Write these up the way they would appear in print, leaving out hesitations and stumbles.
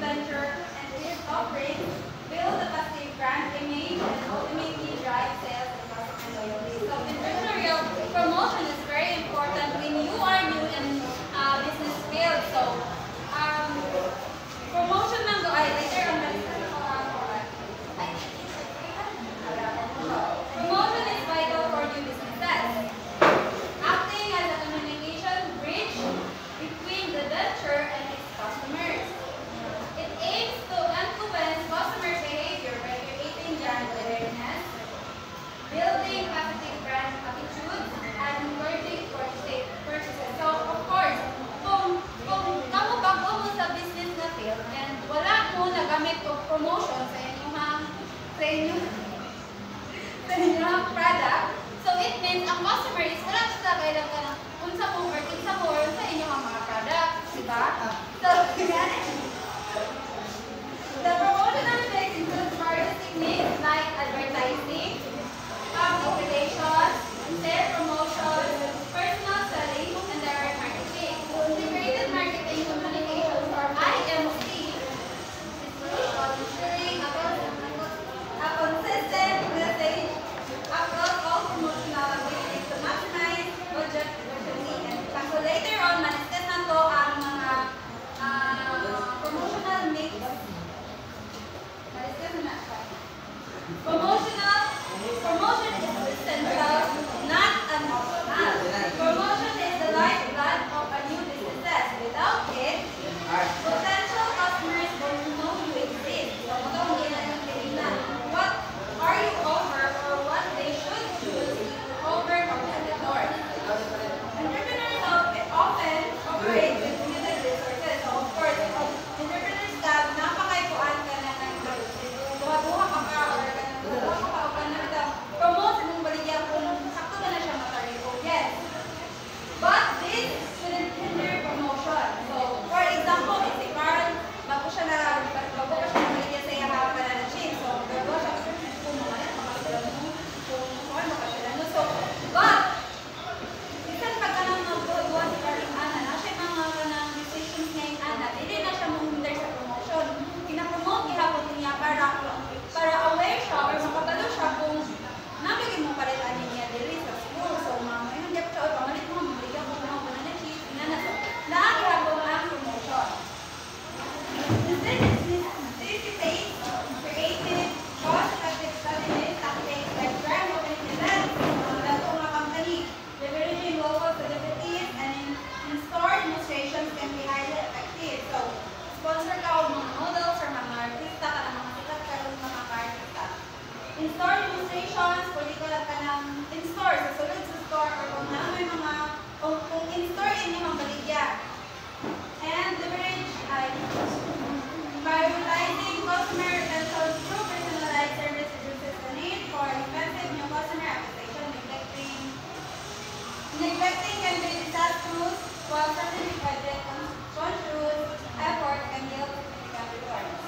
venture and its offerings, build a positive brand image, and ultimately drive sales and customer loyalty. So entrepreneurial promotion is very important when you are new in business field. So promotion lang do ay later on promotion is vital for new businesses. Acting as a communication bridge between the venture and its customers. It aims to influence customer behavior by creating brand awareness, building positive brand attitudes, and encouraging purchases. So, of course, kung kamu bago mo sa business na field and wala mo nagamit o promotion sa inyong product, so it means ang customer is wala sa kailang ka ng unsa mo sa inyong mga product, di ba? So, the promotional mix includes various techniques like advertising, public relations, sales promotion, personal selling, and direct marketing. Integrated marketing communications, or IMC, is crucial in ensuring a consistent message across all promotional activities to maximize budget efficiency. And so later on, ma-discuss na to ang mga promotional mix. Ma-discuss na siya. Promotion is essential, not an optional. Promotion is the lifeblood of a new business. Without it, potential customers don't know you exist. So, what are you over or what they should choose over competitors? Entrepreneurs often operate with limited resources. So, of course, entrepreneurs napakaipuan ka na ng buha-buha ka pa or buha ka pa o ka na ito. Promote sa mong baligya kung sakto ka na siya matariko. Yes. But this shouldn't hinder promotion. So, for example, if si Carl, bago ka siya maligya sa iya ka na gym. So, bago siya kung mamalit, makasila mo, kung makasila mo. So, but, minsan pag ka nang magbuha si Carl Ana, na siya mga kanang decisions niya yung Ana, hindi na siya mong-hinder sa promotion. Pinapromote ihapon niya para aware siya or makabalo siya kung nabigyan mo palitan niya dili sa school. So, may hindi pa siya, o pamalit mo, mabigyan mo na ako na cheat, inanaso. Naagihapon ang promotion. This necessitates creative, cost-effective strategies, tactics like brand opening events, dato mga company, leveraging local celebrities, and in-store demonstrations can be highly effective. So, sponsor ka o mga models or mga artista ka ng mga sikat ka ng mga artista. In-store demonstrations, pwede ka ng in-store, sa sulod sa store, or kung na may mga, kung in-store yun yung baligya. And leverage prioritizing customer retention through personalized service reduces the need for expensive new customer acquisition. Neglecting can be disastrous, while strategic budget conscious effort can yield significant returns.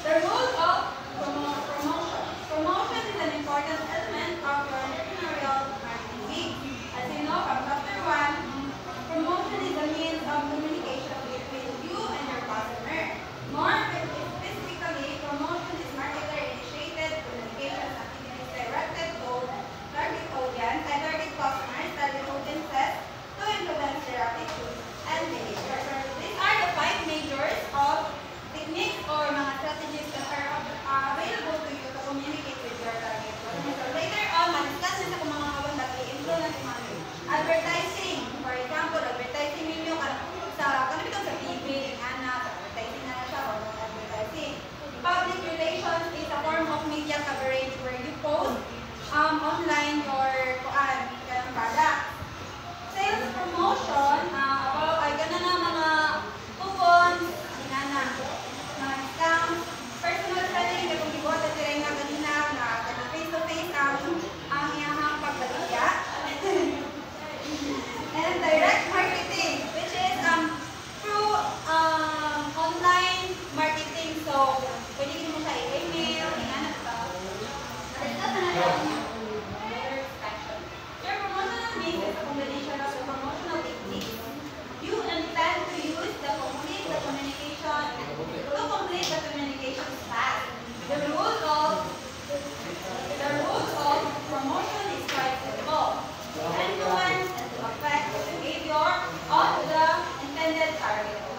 The role of promotion. Promotion is an important element of your entrepreneurial marketing mix. As you know from chapter 1, promotion is a means of communication between you and your customer. More specifically, promotion is marketer-initiated communications activities directed to target audience and target customers, target audiences to influence their attitudes and behavior.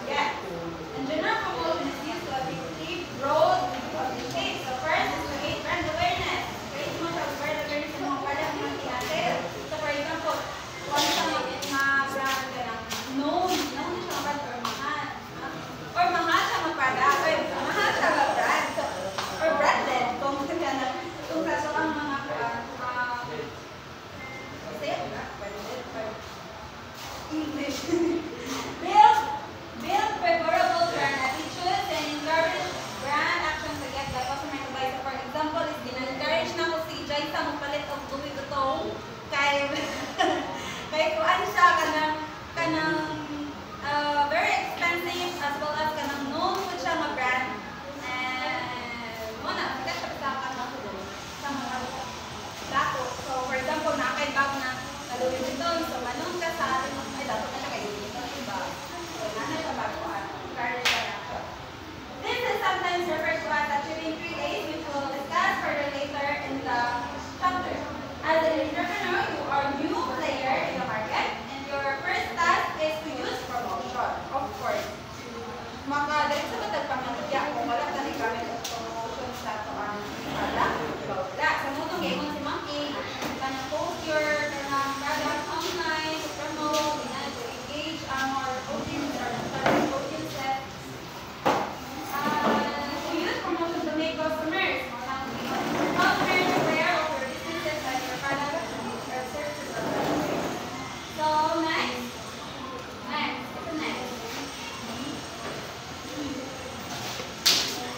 Yes. And general promotion is used to achieve broad objectives. So first is create brand awareness. Create mo siya brand awareness ng mga product na tinasale. So for example, kung sa mga brand ka ng known siya mga brand or mahal siya mga product, or mahal siya mga brand. So, or branded, kung sa ang mga English. Build favorable brand attitudes and encourage brand actions to get the customer to buy. So for example, is gina-encourage na ko si Jai sa magpalit og Louis Vuitton kay kuan siya kanang very expensive as well as kanang known po siya nga brand. And muna, sikat siya sa mga dako. So for example, nakakay bag na Louis Vuitton, so manong ka sa atin, ay dapat na siya kayo dito, diba? So nana siya baguan, encourage siya na. This is sometimes referred to as achieving 3 A's, which we'll discuss further later in the chapter. As an entrepreneur, you are a new player in the market, and your first task is to use promotion, of course. Dahil sa matagpamagya, kung wala ka gamit ang promotion sa ito ang product, wala. Sa mutong gamon si Monkey, post your product online to promote, to engage our audience or target audiences. To use promotion to make customers aware of your businesses and your products or services. So next.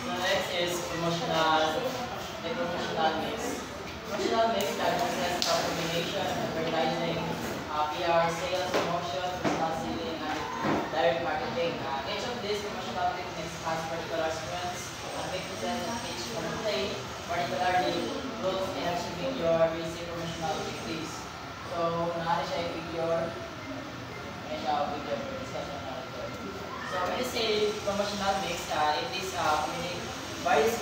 The next is promotional mix. Promotional mix comprises a combination of advertising, PR, sales, promotion, personal selling, and direct marketing. Each of these promotional techniques has particular strengths and weaknesses and each can play particularly roles in achieving your basic promotional objectives. So, natin siya i-figure. May siya i-figure for discussion natin. So, when you say promotional mix, it is various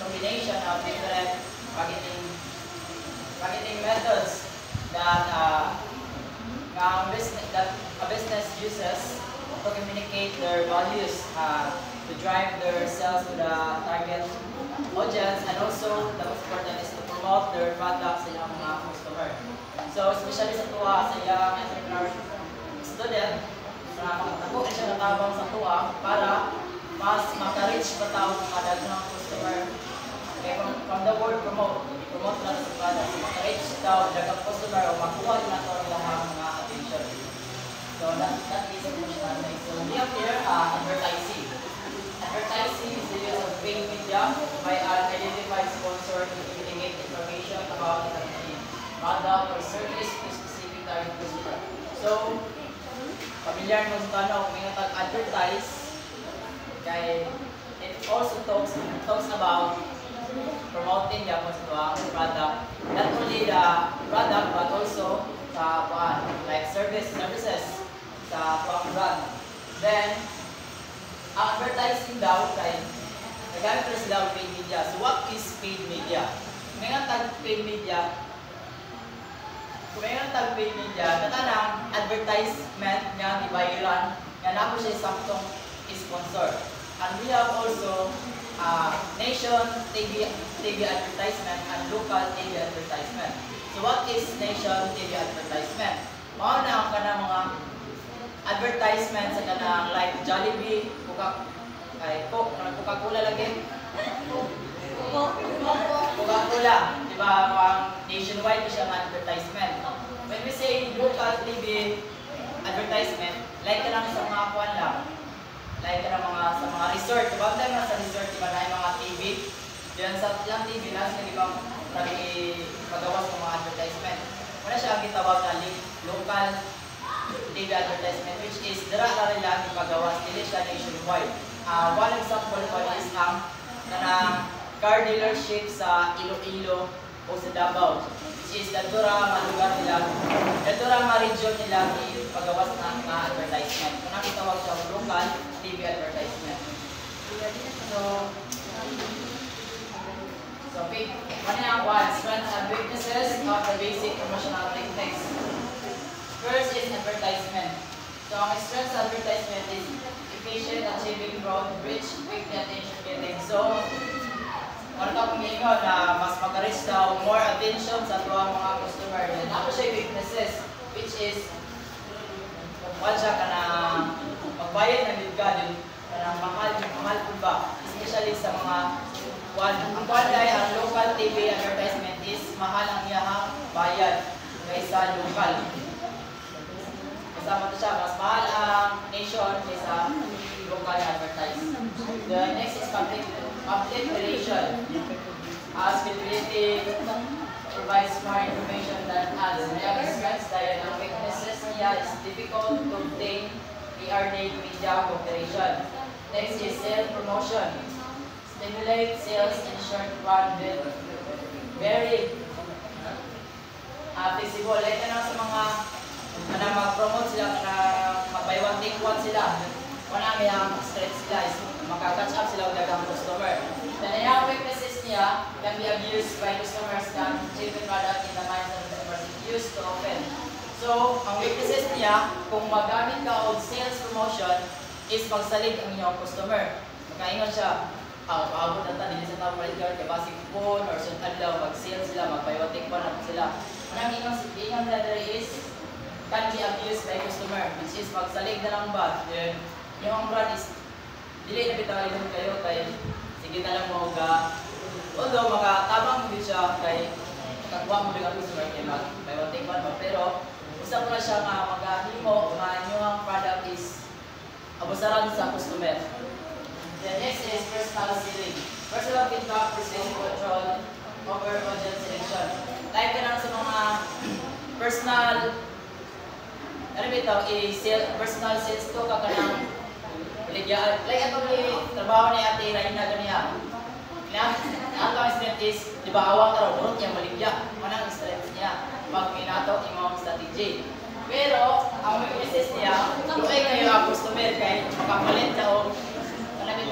combination of different marketing methods that a business uses to communicate their values, to drive their sales to the target audience, and also the most important is to promote their products sa ilang mga customer. So especially sa tuwa sa ilang entrepreneur student, nakakatakuin siya natabang sa tuwa para mas maka-reach pa tao ng kadagang customer. Okay, from the word promote na sa product, maka-reach daw dagang customer o makuha na ito ang mga attention. So that is promotional mix. So we have here advertising. Advertising is the use of paid media by an identified sponsor to communicate information about the company, product, or service to specific target customer. So, familiar mo sa tanong, may advertise, kaya it also talks about promoting the product, not only the product but also sa like services sa brand. Then, ang advertising daw kay nagamit rin sila ng paid media. So what is paid media? Kung may tag paid media, natanang advertisement nga ibayiran nga napo siya saktong sponsor. And we have also nation TV advertisement and local TV advertisement. So what is nation TV advertisement? Mao na ang kanang mga advertisement sa kanang like Jollibee, Coca-Cola lagi. Coca-Cola, di ba? Nationwide siya ang advertisement. When we say local TV advertisement, like ka lang sa mga kuwan lang. Like ka sa mga resort. Diba tayo sa resort, diba na yung mga TV? Diyan sa yung TV, nasa ibang pagawas ng mga advertisement. Muna siya ang gitawag na local TV advertisement, which is dira na rin lang ipagawas, dili siya nationwide. One example po is ang car dealership sa Iloilo o sa Davao, which is dadura malugar nila, dadura ma-region nila ipagawas ng mga advertisement. Kung nakitawag siya local TV advertisement. So okay, strengths and weaknesses of the basic promotional techniques. First is advertisement. So ang strengths advertisement is growth, reach quickly attention getting. So, ano ka kung ingon na mas mag-reach daw more attention sa tuwang mga customer. Then, ako siya weaknesses, which is, wala siya ka na magbayad ng bigad, na mahal po ba? Especially sa mga ang local TV advertisement is mahal ang iyahang bayad kaysa local. Kasama ito siya, mas mahal ang nation kaysa local advertisement. The next is public relation. As credibility provides more information than ads. May strengths dahil ang weaknesses niya is difficult to obtain PR media cooperation. Next is sales promotion. Stimulate sales in short run with very feasible. Like sa mga mag-promote sila, mag-buy one take one sila. Wala may ang stretch sila, makaka-catch up sila with ang customer. Then ang weaknesses niya can be abused by customers that cheap product in the minds of customers used to often. So, ang weaknesses niya, kung magamit ka og sales promotion, is magsalig ang inyong customer. Magkaingon siya, paabot na ta, dili sa tao credit card, kaya basic phone, or sun adlaw, mag-sales sila, mag-buy one take one sila. Ang ingon na there is, can be abused by customer, which is magsalig na lang ba. Then, yung brand is, dili na bitawin kayo, kaya sige na lang mo ka, although makatabang mo siya, kaya kagwa mo din ang customer, kaya mag-buy one take one, pero, usap na siya nga mag-ahimo, yung product is, abusaran sa customer. The next is personal selling. Personal feedback, persuasive control, over audience selection. Like ka lang sa mga personal, ano ba ito, personal sales to ka ng ligyaan. Like ito may trabaho ni Ate Raina ganiya. Ang student is, di ba awang araw, doon niya maligya. Manang strength niya, pag minato imong strategy. Pero, ang weaknesses niya, luay kayo ang customer kay makapalit na o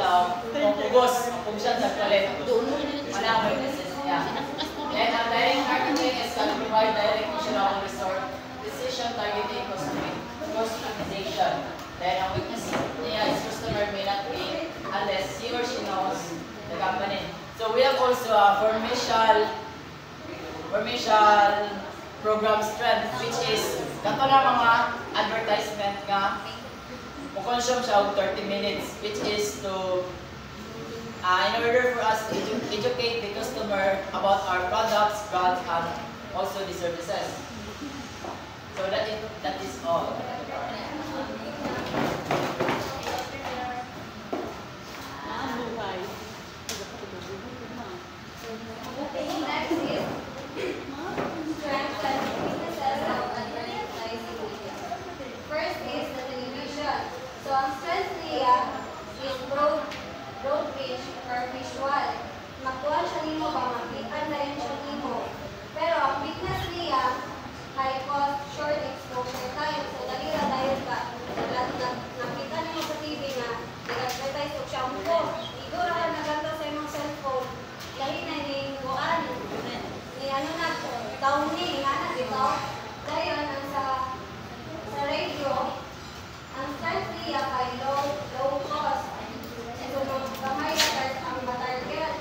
kung pugos, pugsiyan sa palit. Ano ang weaknesses niya? And ang direct marketing is can provide direct visual resort, decision targeting, customization. Then ang weakness niya is customer may not be unless he or she knows the company. So we have also a formation program strength, which is kato na mga advertisement nga consume siya of 30 minutes, which is to in order for us to educate the customer about our products, brands, and also the services. So that is all. Okay, next is strengths and weaknesses of advertising media. First is the television. So ang strength niya is broad reach or visual. Makuha siya nimo ba, makitaan na yun siya nimo. Pero ang weakness niya, high cost, short exposure time. So dali ra dahil ba, nakita nimo sa TV na nag-advertise o shampoo. Igor ka naganda sa imong cellphone. Lahi na ni Goan. Ni ano na, downy, nga na, bitaw. Dahil ang sa radio, ang strength niya ay low cost. So, kamay ang matarget.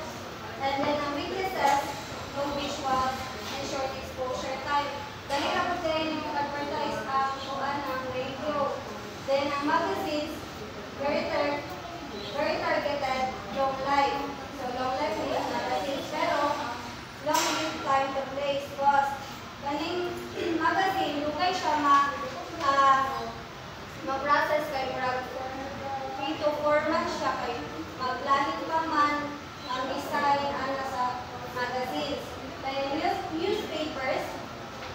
And then, ang weaknesses, low visual and short exposure time. Dahil ako din yung advertise ang kuhaan ng radio. Then, ang magazines, very targeted, long life. So, long life nila magazines. Pero, long lead time to place cost. Kaning magazine, lukay siya ma-process kay murag 3 to 4 months siya kay maglahit pa man ang design ana sa magazines. Kay newspapers,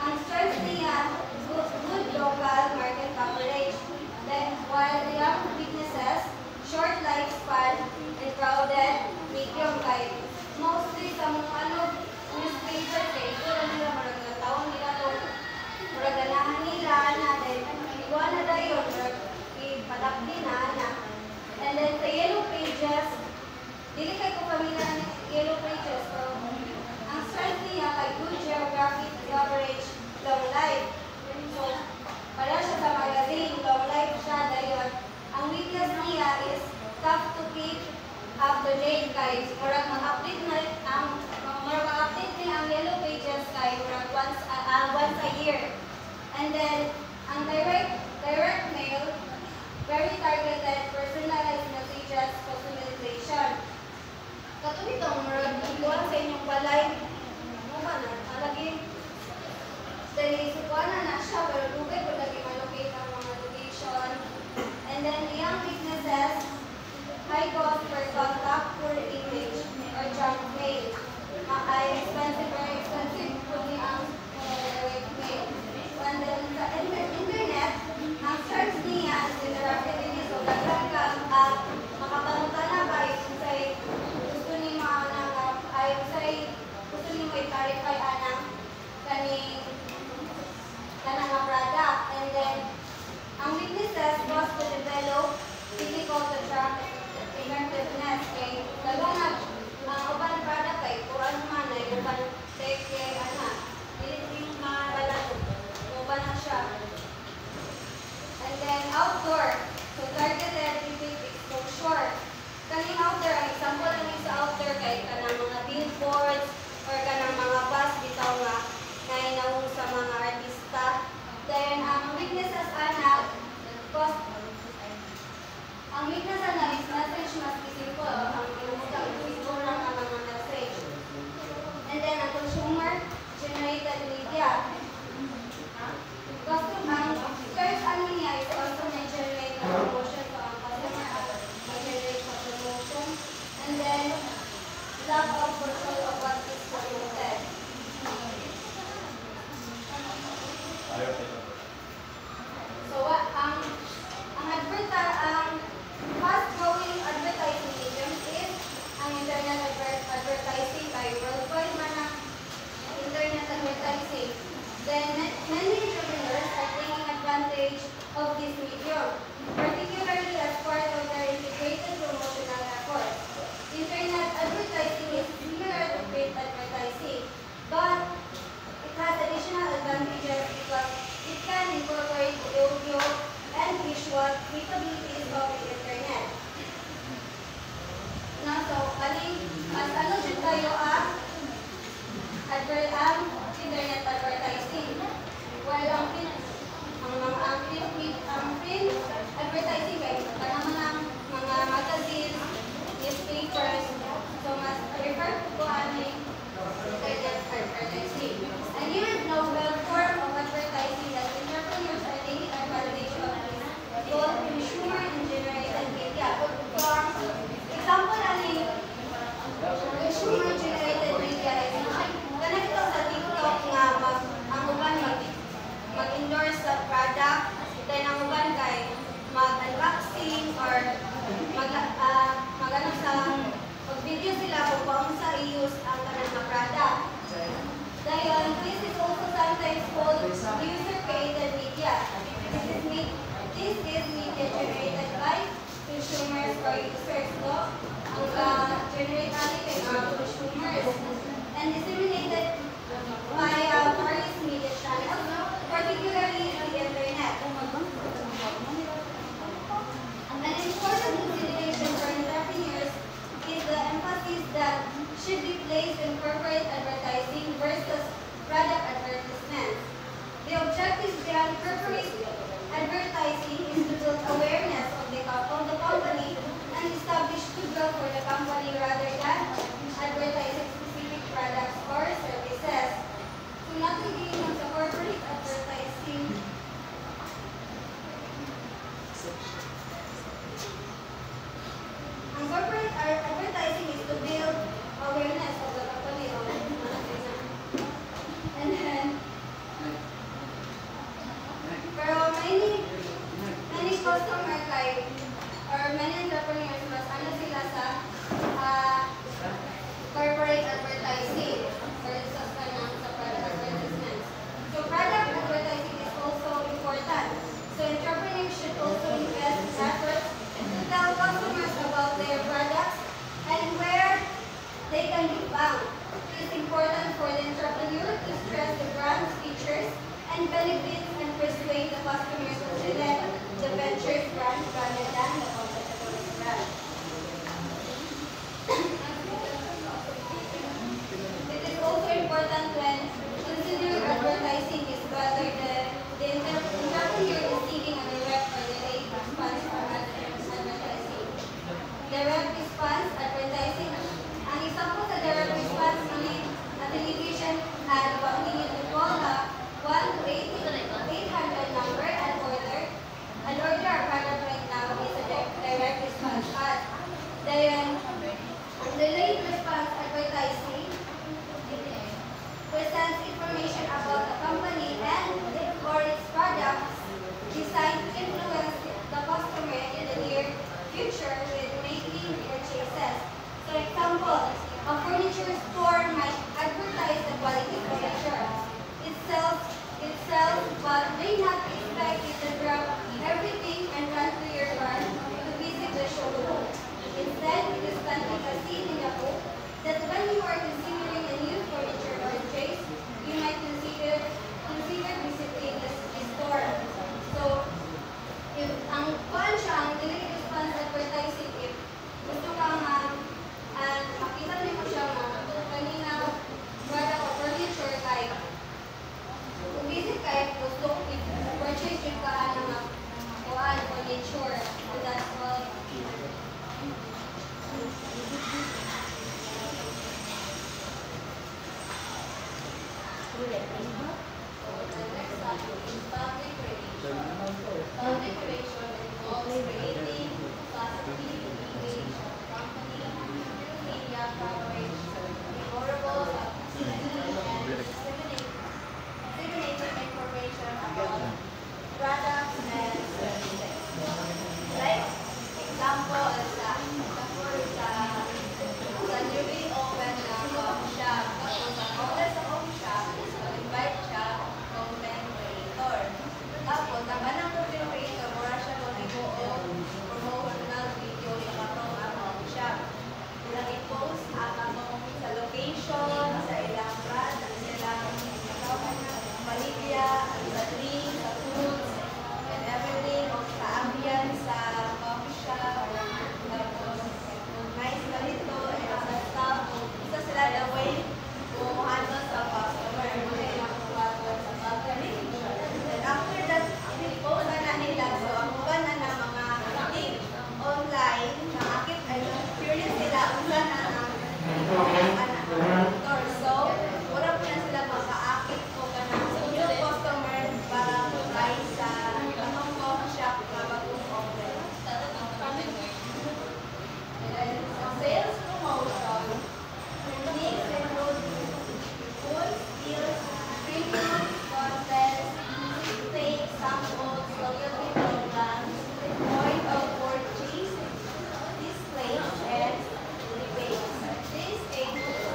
ang strength niya good local market coverage. Then while the other weaknesses, short lifespan and crowded medium kay mostly sa mga newspaper kay ito lang nila murag na taon nila to murag ganahan nila na then iwan na dayon murag ipadakdi na. And then the yellow page kay murag mag-update na ang yellow pages kay murag once a year. And then ang direct mail, very targeted, personalized messages, customization. Katulad itong murag ikuha sa inyong balay, ano ba na? Lagi, dahil isukuha na siya, pero dugay ko lagi malocate ang mga location. And then iyang businesses, high cost per contact, poor image, or junk mail. Very expensive po ang direct mail. And then sa internet, ang search niya is in the rapidity. So, dagdag ka, makapanong ka na ba yung say, gusto ni gusto ni mo i-clarify anang kanang mga product. And then, ang weaknesses was to develop, difficult to track, effectiveness. Kay, lagang uban product kay, kuran man, ay uban take, yung mga balat, uban na siya. And then, outdoor. So, targeted, repeat exposure. Kaning outdoor, ang example lang sa outdoor kay kanang mga billboards or kanang mga bus bitaw nga nainawong sa mga artista. Then, ang weaknesses ang weaknesses na is message mas simple. Ang pinamutang simple lang ang mga message. And then, ang consumer-generated media. Ang search niya is also na-generate na promotion. So, ang customer na-generate sa promotion. And then, lack of control of what is promoted. So, ang fast-growing advertising medium is ang internet advertising by worldwide man ang internet advertising. Then, many entrepreneurs are taking advantage of this medium, particularly as part of their integrated promotional efforts. Internet advertising is similar to print advertising, but it has additional advantages because it can incorporate audio and visual capabilities of the internet. Now, so, mas ano dyan tayo ang internet advertising? Well, ang print advertising ay kanang mga magazines, newspapers, so mas prefer ko ang internet advertising. And here is novel form of advertising that entrepreneurs are taking advantage of this both consumer and generated media. So, example consumer-generated media is ganito sa TikTok nga ang uban mag-endorse sa product, then ang uban kay mag-unboxing or mag-ano sa mag-video sila kung paano sa i-use ang kanang mga product. Dahil this is also sometimes called user-created media. This is media generated by consumers or users. So, ang generate natin kay mga consumers and disseminated by various media channels, particularly the internet. An important consideration for entrepreneurs is the emphasis that should be placed in corporate advertising versus product advertisements. The objective behind corporate advertising is to build awareness of the company and establish goodwill for the company rather than advertising specific products or services. So, natin sa corporate advertising, ang corporate advertising is to build awareness of the company. And then, pero many customer kay or many entrepreneurs mas ano sila sa corporate advertising versus sa product advertisements. So product advertising is also important. So entrepreneurs should also invest in efforts to tell customers about their products and where they can be found. It is important for the entrepreneur to stress the brand's features and benefits and persuade the customers to select the venture's brand rather than the competitor's brand. future with making purchases. So example, a furniture store might advertise the quality furniture. It sells, but may not expect you to drop everything and run to your car to visit the showroom. Instead, it is planting a seed in the hope that when you are considering a new furniture purchase, you might consider visiting the store. So, if ang kuan siya, ang nililipan sa advertising, if gusto ka nga, and makita niyo mo siya nga, kanina, product or furniture, kay, kung visit ka, if gusto, if purchase yung ka, nga, kuan, furniture, so that's all. Public relation involves creating, classifying, image of company, media coverage, favorable publicity, and disseminating information about products and services. Like example, sa newly open na coffee shop, tapos ang owner sa coffee shop is invite siya content creator. Tapos, ang manang content creator, mura siya kung nag-o promotional video yung katong coffee shop. Ilang i-post ang sa location, sa ilang brand, sa ilang paligya, sa drinks, sa foods, and everything, o sa ambience, sa coffee shop, tapos, nice na dito, and all that stuff. Isa sila the way kung handle sa customer, hindi lang kung handle sa customer. Then after that, i-post na nila. So, ang uban na ng mga link online, nakakit ay experience sila kung saan na store. So, mura po na sila makaakit ko ka ng new customer para buy sa anong coffee shop na bagong open. Sales promotion, techniques include food, deals, premium, contests, take samples, loyalty programs, point of purchase, displays, and rebates. These include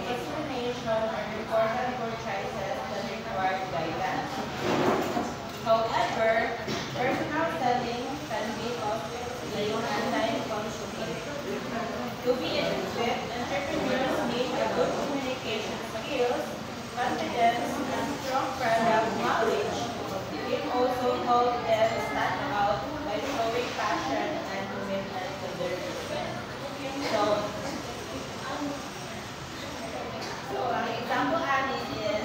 explanation are important for choices that require guidance. However, personal selling can be of time consuming. To be effective, entrepreneurs need a good communication skills, confidence, and strong product knowledge. It also helps them stand out by showing passion and commitment to their business. So ang example ani is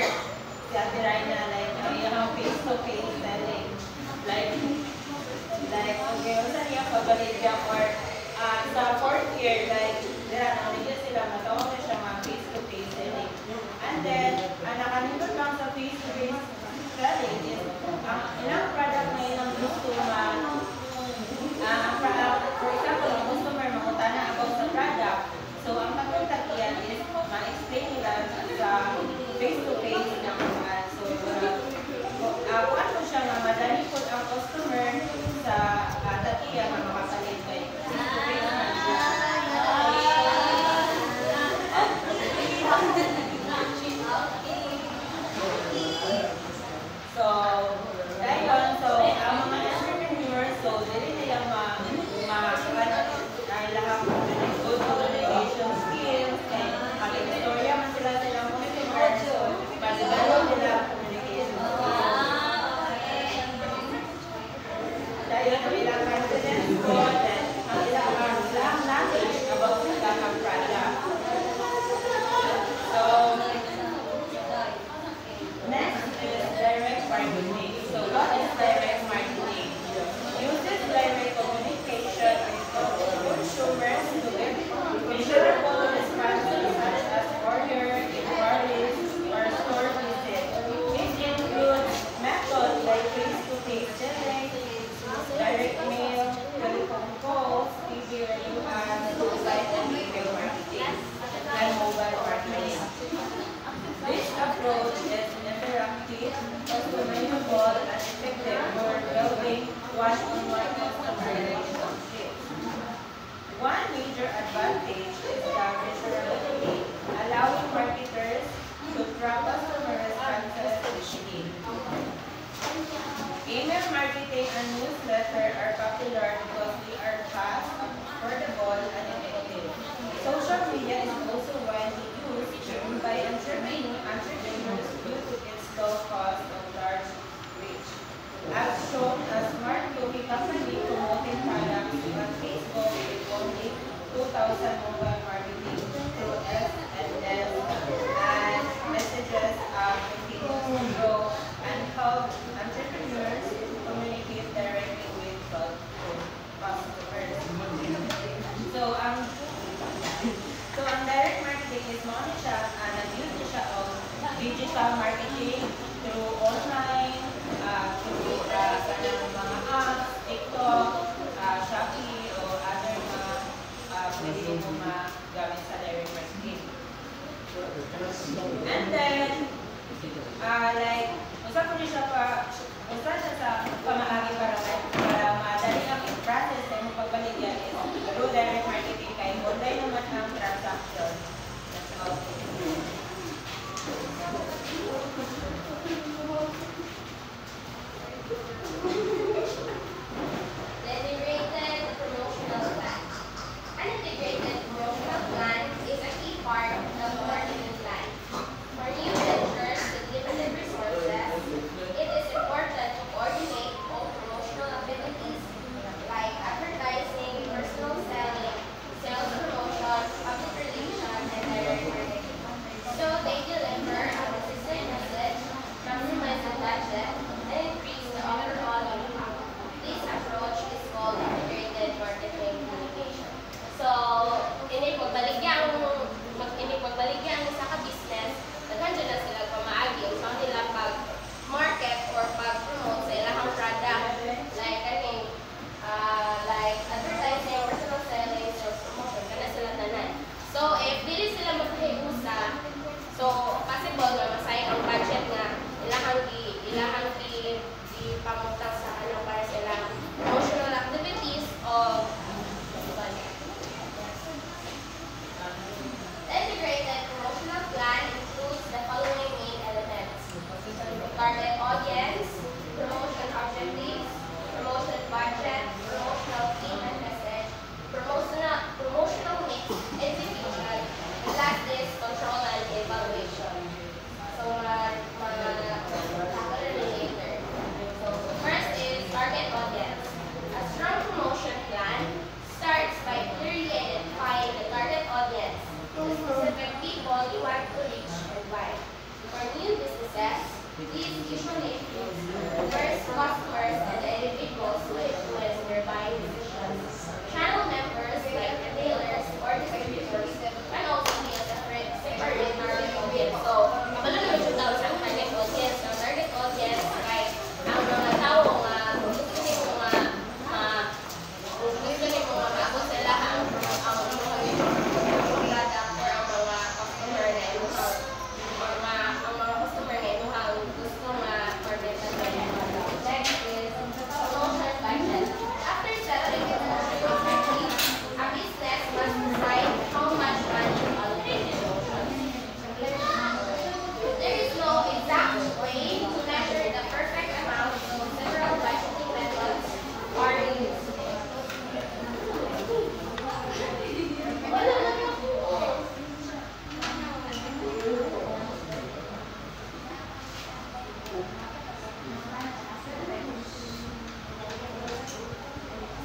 si Ate Raina, like yung face-to-face selling. Like okay, unsa niya pagbalit niya or sa fourth year, like dira na niya sila matawag na siya mga face-to-face selling. And then, ang nakanindot lang sa face-to-face selling is ang ilang product na ilang gusto for example, ang customer mangutana about sa product. So, ang pagkontak iyan is ma-explain nila sa face-to-face na mga. So, ano siya nga madali po ang customer sa tatiya na makasalit kay face-to-face na siya. So, dayon, so, ang mga entrepreneurs, so, dili nila ay lahat good communication skills, and makikistorya man sila silang customer, so, pag-develop nila communication skills. Dayon, ang ilang confidence ko, then, ang ilang knowledge about sa product. So, next is direct marketing. So what is direct marketing? Uses direct communication with consumers to get measurable responses such as order, inquiries, or store visit. It includes methods like face-to-face selling, direct mail, telephone calls, TV radio ads, website and email marketing, and mobile marketing. This approach is interactive, customizable, and effective for building one-on-one customer relationships. One major advantage is the measurability, allowing marketers to track customer responses easily. Email marketing and newsletter are popular because they are fast, affordable, and effective. Social media is also widely used by entrepreneurs due to its low cost and large reach. As shown, a smart cookie company promoting products on Facebook with only 2,000 mobile marketing through SNS and messages continues to grow and help entrepreneurs communicate directly with customers. So ang direct marketing is mo siya, nag-use siya of digital marketing through online, through kanang mga apps, TikTok, Shopee, o other mga pwede mo magamit sa direct marketing. And then, like, usa ko siya sa pamaagi para madali ang process sa imong pagbaligyan is through direct marketing kay online naman ang transaction. That's all. The integrated promotional plan. An integrated promotional plan is a key part of the marketing plan. For new ventures with limited resources, it is important to coordinate all promotional activities like advertising, personal selling, sales promotion, public relations, and These usually include first customers and the individuals who influence their buying decisions, channel members like retailers or distributors, and also the separate target audience. So, kabalo naman siya tawag sa target audience. Ang target audience ay ang mga tao nga gusto nito nga maabot sa lahat ang mga product or ang mga customer na inuhang ang mga customer na inuhang gusto nga target na nila. Next is promotion budget. After settling the promotion objective, a business must decide how much money to allocate to promotions. There is no exact way to measure the perfect amount, so several budgeting methods are used.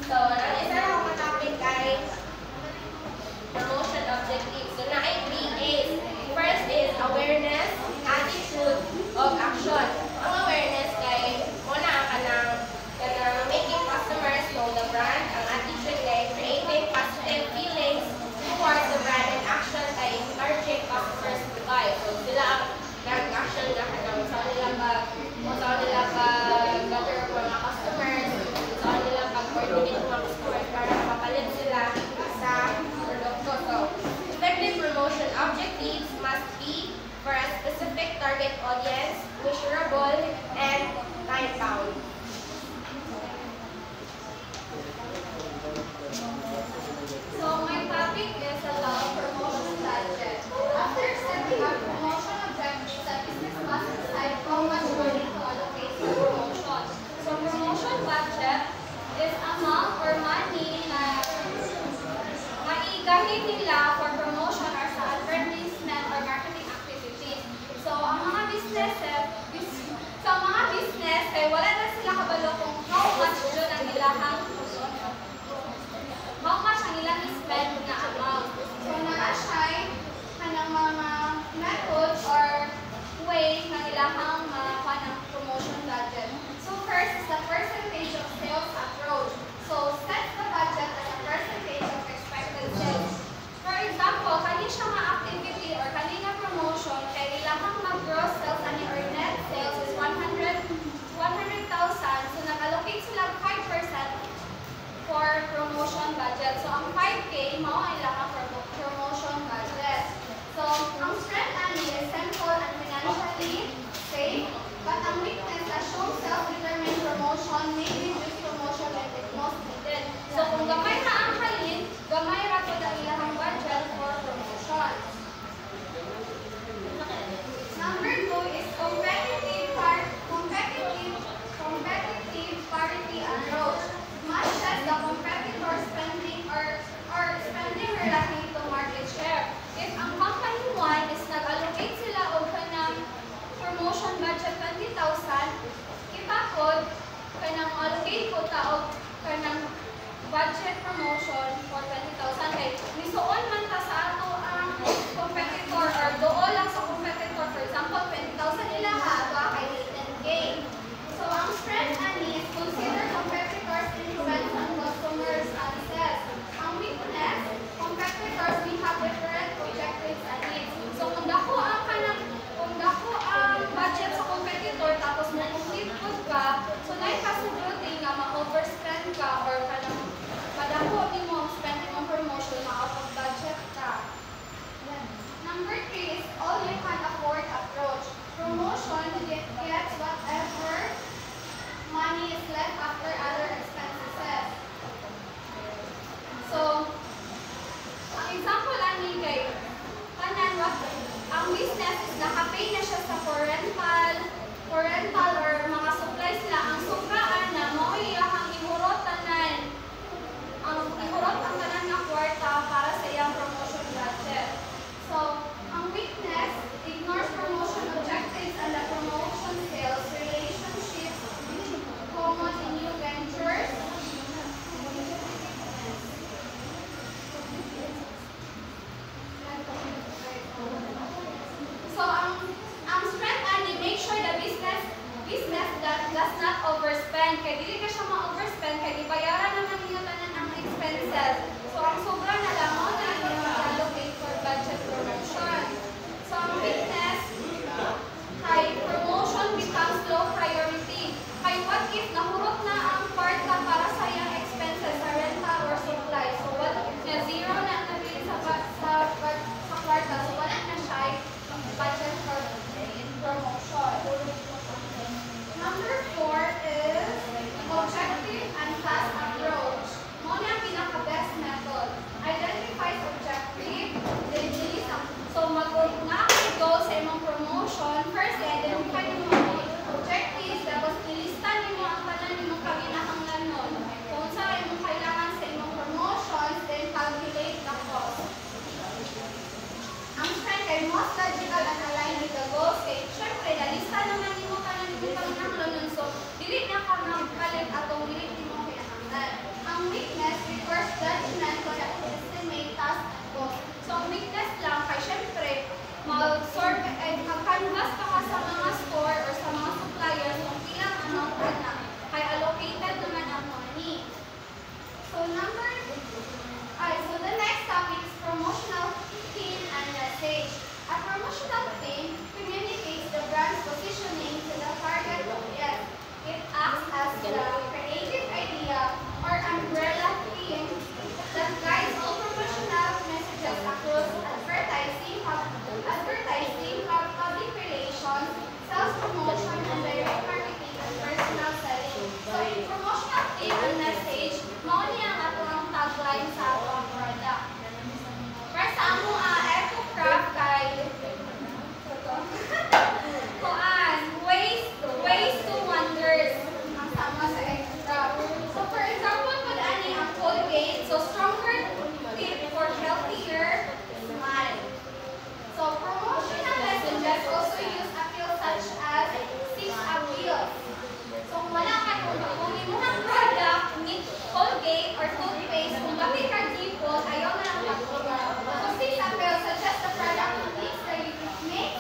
So, ang isa na akong topic ay promotion objectives. So, na ay 3A's. First is awareness, attitude, of action. Ang awareness kay muna kanang making customers know the brand. Ang attitude kay creating positive feelings towards the brand, and action kay encouraging customers to buy. So, sila ang nag-action na kanang saan nila gather ang mga customers, saan nila pag-coordinate mga customers para mapapalit sila sa produkto. So, effective promotion objectives must be for a specific target audience, measurable, and time-bound. So, my topic is about promotion budget. After setting up promotion objectives, a business must decide how much money to allocate to promotion. So, promotion budget is amount or money na maigahin nila for promotion or sa advertisement or marketing activities. So, ang mga business ay wala na sila kabalo kung how much yun ang ilahang how much ang ilang spend na amount. So, na-assign kanang mga method or way na ilahang ng promotion budget. So, first is the percentage of sales approach. So, set the budget as a percentage of expected sales. For example, kani siya nga activity or kani nga promotion kay ilahang mag-gross sales ani or net sales is 100,000. So, nag-allocate sila 5% for promotion budget. So, ang 5K, mao ang ilang promotion budget. So, ang strength ani is simple and financially safe, but ang weakness as shown self-determined promotion may reduce promotion if it most needed. So, kung gamay na ang halin, gamay ra po ang ilang budget for promotion. Number 2 is competitive parity approach. Much as the competitor spending relative to market share. If ang company 1 is nag-allocate sila og kanang promotion budget 20,000, kita pod kanang allocate ko ta og kanang budget promotion for 20,000 kay misuon man ta sa ato ang competitor or dool lang sa competitor. For example, 20,000 nila ato kay 10K. So, ang strength ani is consider competitors' influence on customers' access. Ang weakness, competitors may have different objectives and needs. So, kung dako ang budget sa competitor tapos mo-complete food ka, so na possibility nga ma-overspend ka or kanang madako ni mo spend imong promotion ma-out of budget ka. Number 3 is all you can afford approach. Promotion gets whatever money is left after other expenses. So, ang example ani kay tanan ang business is nakapay na siya sa for rental or mga supplies nila. Ang sukaan na mao iyang ihurot tanan ang tanan nga kwarta para sa iyang promotion budget. So, ang weakness ignores promotion objectives and the promotion sales relationships common in new ventures. So, ang strength ani make sure the business business that does not overspend. Kaya dili ka siya ma-overspend, kaya ibayaran naman ninyo tanan ang expenses. So, ang sobra na lang, mo na yung allocate for budget promotion. So, ang weakness, kay promotion becomes low priority. Kay what if nahurot na ang part ka para sa iyang expenses sa rental or supply. So, what na zero na nabili sa kwarta. So, wala na siya ay budget for promotion. Number 4 is objective and task approach. Muna ang pinaka-best method. Identify objective, then release ang. So, mag-unakit goal sa imong promotion. First, identify yung mga objectives, tapos ilistan mo ang tanan imong kaginahanglan nun. Kung saan imong kailangan sa imong promotions, then calculate the cost. Ang strength ay most logical and aligned with the goals. Kaya, syempre, nalista naman imong tanan imong kaginahanglan nun. So, dili na ka magpalit atong dili imong kinahanglan. Ang weakness requires judgment to estimate task and cost. So, ang weakness lang kay syempre, mag-sort and mag-canvas pa ka sa mga store or sa mga suppliers kung ilang amount na kay allocated naman ang money. So, so the next topic is promotional theme and message. A promotional theme communicates the brand's positioning to the target audience. It acts as the creative idea or umbrella theme that guides all promotional messages across advertising, public relations, sales promotion, and direct marketing and personal selling. So, in promotional theme and message, mao niya ang atong tagline sa atong product. Para sa among eco-craft kay kuan, ways to wonders ang sama sa eco-craft. So, for example, pag ani ang Colgate, so stronger teeth for healthier smile. So, promotional messages also use appeals such as six appeals. So, kung wala ka kung imuhang product, meat, Colgate, or toothpaste, kung bakit ka dipon, ayaw na lang pagkuha. So, six appeals suggest the product makes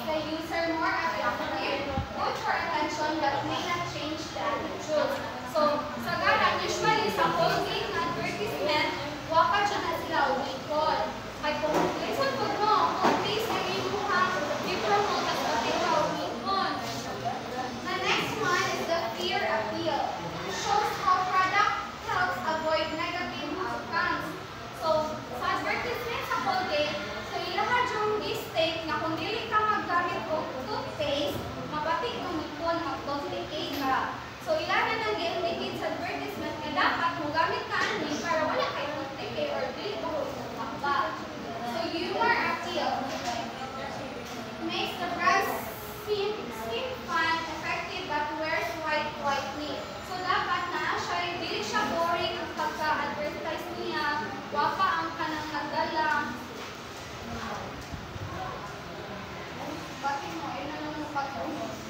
the user more attractive, good for attention, but may not change the attitude. So, sa garan, usually sa Colgate na advertisement, waka dyan na sila uwikon. Kaya kung listen po mo, kung please na imuhang i-promote at pati-ka uwikon. The next one is the fear appeal. It shows how product helps avoid negative outcomes. So, sa advertisement sa Colgate, so ilahan yung mistake na kung dili ka maggamit o toothpaste, mabatik mo mikon, mag-complicate ka. So, ilahan ang gi-indicate sa advertisement na dapat mo gamit ka ani para wala kayo complicate or dili mo makba. So, humor appeal makes the brand seem fun, effective, but wears white quietly. So, dapat na siya, dili siya boring ang pagka-advertise niya, wapa ang kanang nagdala. Bakit mo, ayun na lang pag-promote.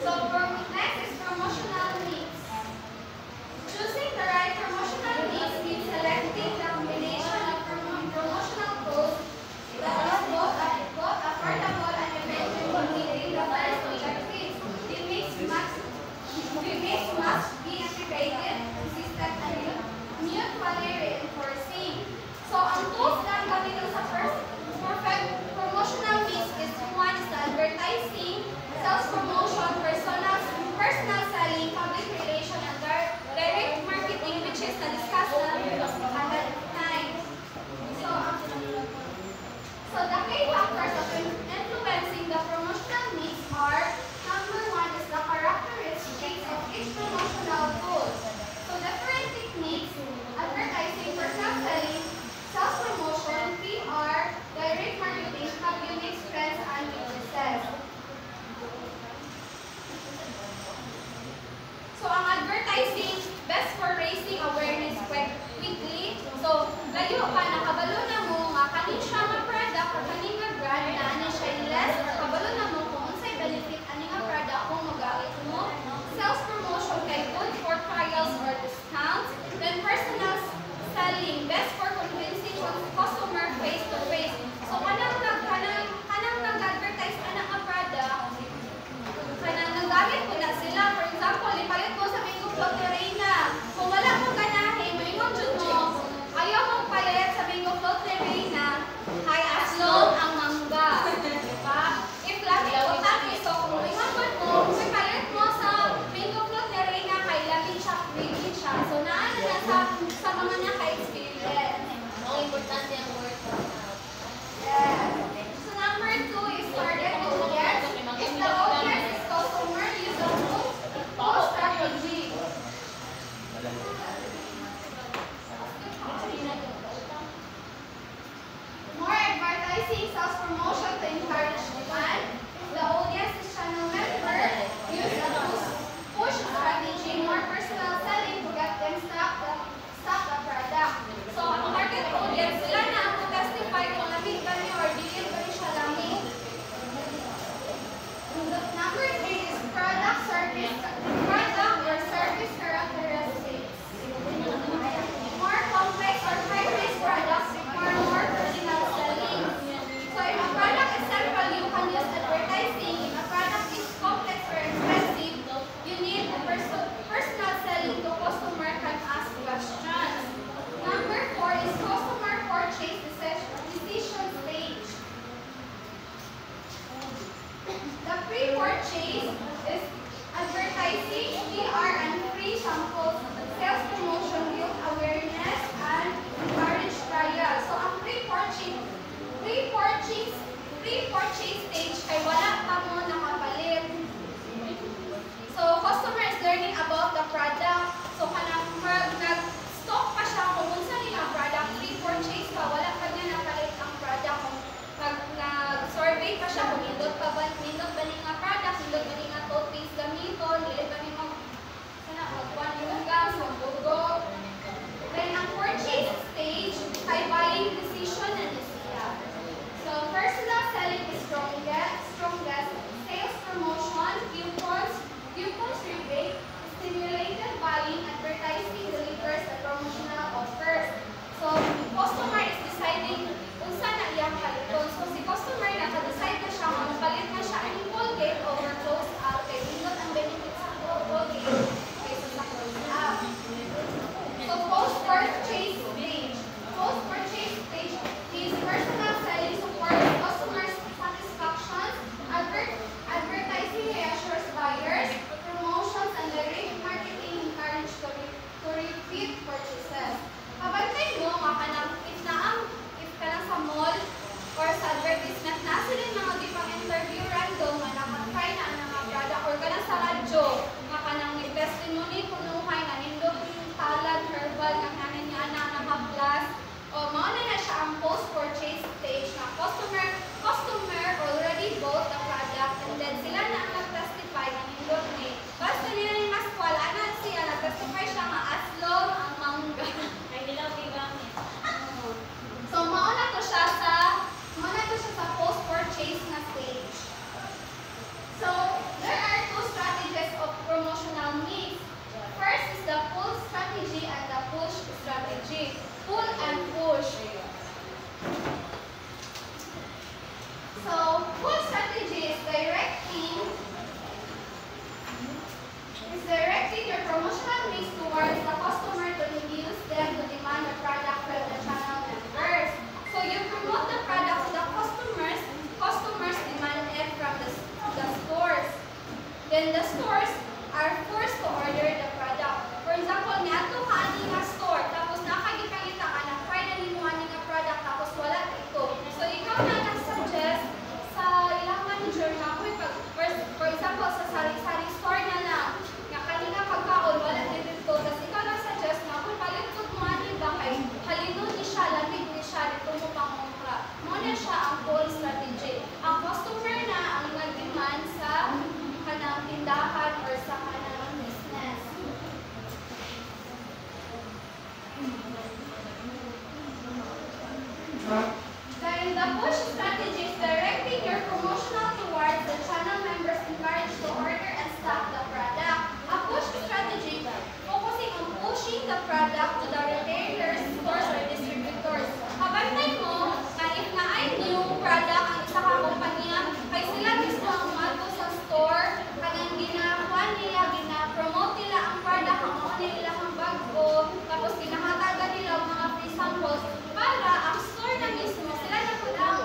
So, next is promotional needs. Choosing the right promotional needs means selecting the combination of promotional goals that is both affordable and effective meeting the first objectives. It must be integrated, consistent, and mutually reinforcing. So, ang tools na gamitin sa promotional needs is one is the advertising, sales promotion, personal advertising, sales promotion to encourage demand. If the audience is channel member, use a push strategy, more personal selling to get them stock the product. So, ang target audience, sila na ang testify kung lamig ba niyo or dili ba niyo siya lamig. Number 3 is product or service characteristics. More complex or high-risk products require more personal selling. So if a product is simple, you can use advertising. If a product is complex or expensive, you need personal selling to customer can ask questions. Number 4 is customer purchase decision stage. The pre-purchase is advertising, PR, and free samples, sales promotion, build awareness, and encourage trial. So, ang pre-purchase stage kay wala pa mo nakapalit. So, customer is learning about the product. So, kanang nag-stock pa siya kung unsa niya product, pre-purchase pa, wala pa niya napalit ang product. Kung nag-survey pa siya kung nindot ba ni nga product, nindot ba ni nga toothpaste gamiton, dili ba ni magkuhan yung gas, magbugo. Then, ang purchase stage ay buying decision na siya. So, personal selling is strongest, sales promotion, coupons rebate, stimulated buying, advertising delivers the promotional offers. So, customer is deciding kung saan na iyang paliton. So, si customer naka-decide na siya, magpalit na siya ang Colgate over close out, kay pindot ang benefits sa Colgate kaysa sa close out. So, post-purchase stage. Post-purchase stage is personal selling supports customer satisfaction, advertising reassures buyers, promotions, and direct marketing encourage to repeat purchases. Kabantay mo, if ka lang sa mall or sa advertisement na sila mga gipang interview random nga nakatry na ang mga product or ka lang sa radyo nga ka nang testimony kunuhay nga nindot yung talad, herbal nga kanin niya na nakaplas o mauna na siya ang post-purchase stage na customer already bought the product and then sila na ang nag-testify nga nindot ni basta nila ni mas wala na siya nag-testify siya nga aslong ang mangga ay nilaw gigamit. So mauna to siya sa post-purchase na stage. So there are two strategies of promotional mix. First is the pull strategy and the push strategy. Pull and push. So pull strategy is directing your promotional mix towards the customer to induce them to demand the product from the channel members. So you promote the product to the customers demand it from the stores. Then the stores are forced to order the product. For example, niadto ka ani nga store, tapos nakagipangita ka na try na nimo ani nga product tapos wala dito. So ikaw na nag-suggest sa ilang manager nga for example sa sari-sari store na lang nga kanina pagkaon wala dito. Tapos ikaw nag-suggest nga kung palit-put mo ani ba kay halino ni siya, lamig ni siya dito mo pangumpra. Muna siya ang pull strategy. Ang customer na ang nag-demand sa kanang tindahan or sa kanang business. Then the push strategy is directing your promotional towards the channel members encouraged to order and stock the product. A push strategy focusing on pushing the product to the retailers, stores, or distributors. Kabantay mo na if na ay new product ang isa ka kumpanya, ay sila mismo ang mato sa store, kanang ginakuha nila, gina-promote nila ang product, ang mga nila ang bago, tapos ginahatagan nila ang mga free samples para ang store na mismo, sila na po ang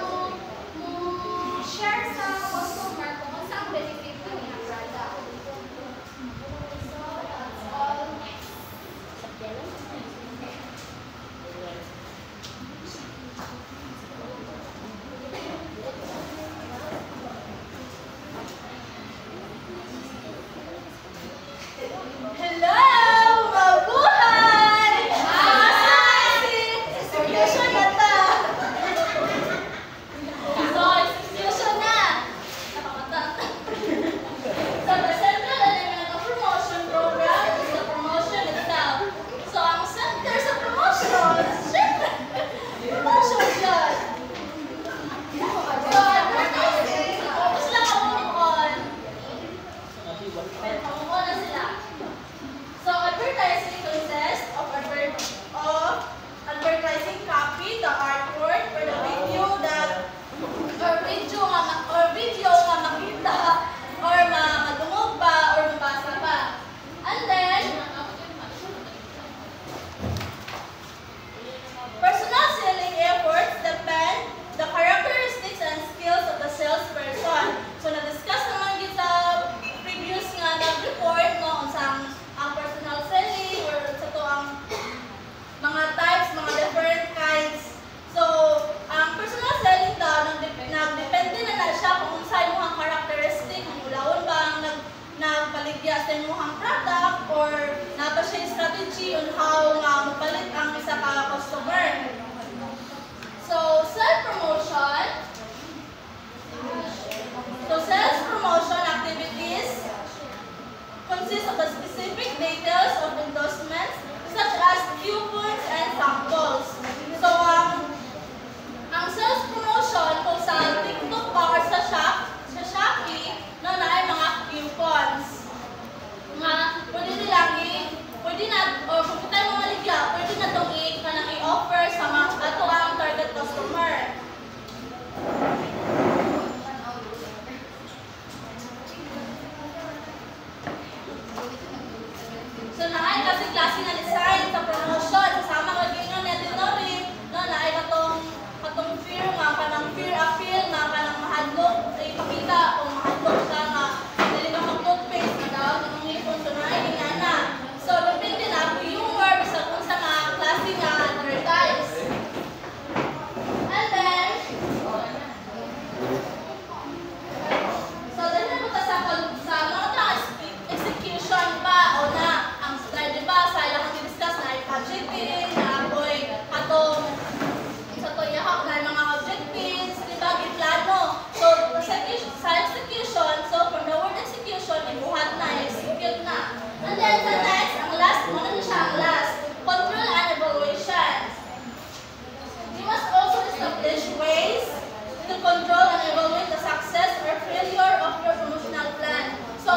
yun how nga mapalit ang isa ka customer. So, self-promotion. So, sales promotion activities consist of the specific details of endorsements such as coupons and samples. So, ang sales promotion kung sa TikTok ba or sa Shopee, no, na ay mga coupons. Pwede na, o kung kita yung mga ligya, pwede na itong i-offer sa mga ato ang target customer. So, naay kasi klase na design sa promotion. Kasama ka gingon na rin, no, naay katong fear, mga kanang fear appeal, mga kanang mahadlok, ipakita kung mahadlok ka nga, dili ka mag-toothpaste, madawag ng ngipon, so naay ingana. So, depende na kung yung word sa kung sa mga klase nga advertise. And then, so, dahil na sa mga execution pa o na ang slide, diba? Sa ilang discuss na budgeting, na ako'y atong sa to yahak na mga objectives, diba? Giplano. So, sa execution, so from the word execution, ibuhat na, execute na. And then sa next, ang last, muna na siya ang last, control and evaluation. You must also establish ways to control and evaluate the success or failure of your promotional plan. So,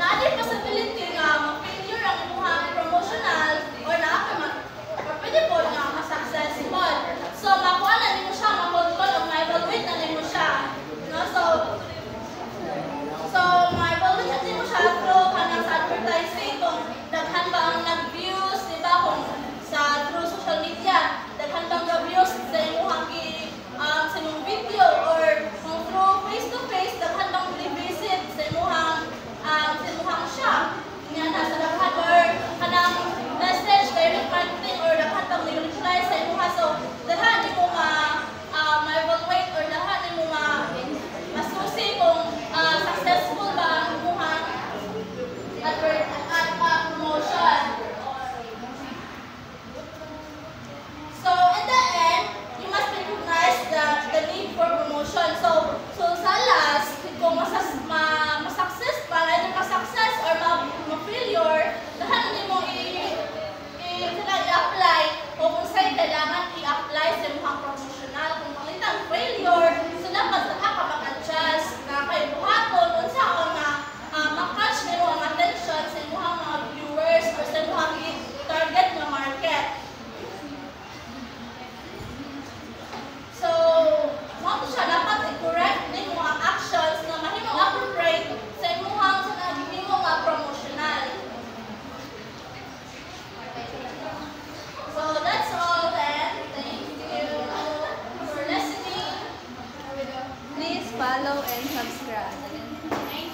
na-other possibility nga mag-failure ang imuhang promotional or pwede po nga ma-successful. So, makuha na nimo siya, ma-control o ma-evaluate na nimo siya. No? So ma-evaluate na nimo siya through kanang sa advertising, kung daghan ba ang nag-views, diba? Kung through social media, daghan bang nag-views sa imuhang sa imong video, or kung through face-to-face, daghan bang visit sa imuhang shop. Nga na sa daghan or kanang message, direct marketing, or daghan bang nag-reply sa imuha. So, daghan di mo ma-evaluate or daghan di mo masusi kung successful ba ang imuhang promotion. So, in the end, you must recognize the need for promotion. So sa last, kung ma-success pa, either ka-success or ma-failure, lahat na mo i-apply o kung sa'yo kailangan i-apply sa mga promotional. Kung makita ang failure, so dapat ka mag-adjust na kayo buhaton, kung saan na mag-catch nyo ang attention sa mga viewers or sa mga target na market. So, mo siya dapat i-correct din mo ang actions na mahimong appropriate sa imuhang sa nagihimo nga promotional. So, that's all then. Thank you for listening. Please follow and subscribe. Thank